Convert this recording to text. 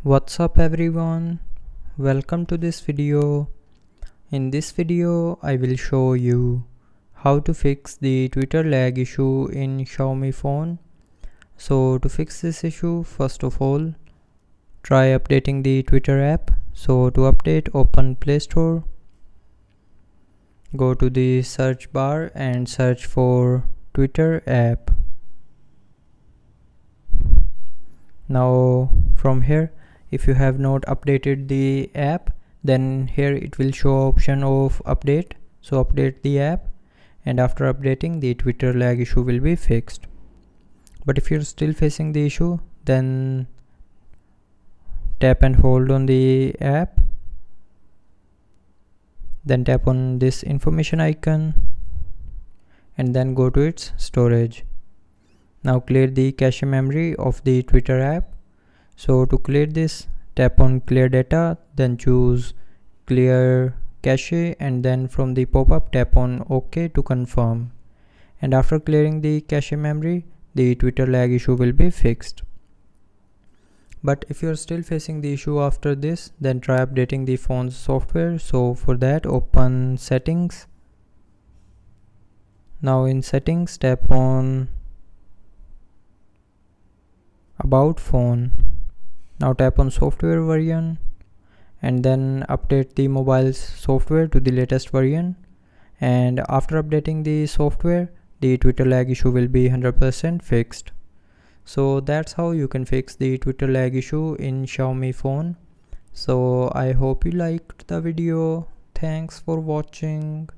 What's up everyone, welcome to this video. In this video I will show you how to fix the Twitter lag issue in Xiaomi phone. So to fix this issue, first of all try updating the Twitter app. So to update, open Play Store, go to the search bar and search for Twitter app. Now from here, if you have not updated the app, then here it will show option of update. So update the app, and after updating, the Twitter lag issue will be fixed. But if you're still facing the issue, then tap and hold on the app, then tap on this information icon and then go to its storage. Now clear the cache memory of the Twitter app. So to clear this, tap on clear data, then choose clear cache, and then from the pop-up tap on OK to confirm. And after clearing the cache memory, the Twitter lag issue will be fixed. But if you are still facing the issue after this, then try updating the phone's software. So for that, open settings. Now in settings, tap on about phone. Now tap on software version and then update the mobile's software to the latest version. And after updating the software, the Twitter lag issue will be 100% fixed. So that's how you can fix the Twitter lag issue in Xiaomi phone. So I hope you liked the video. Thanks for watching.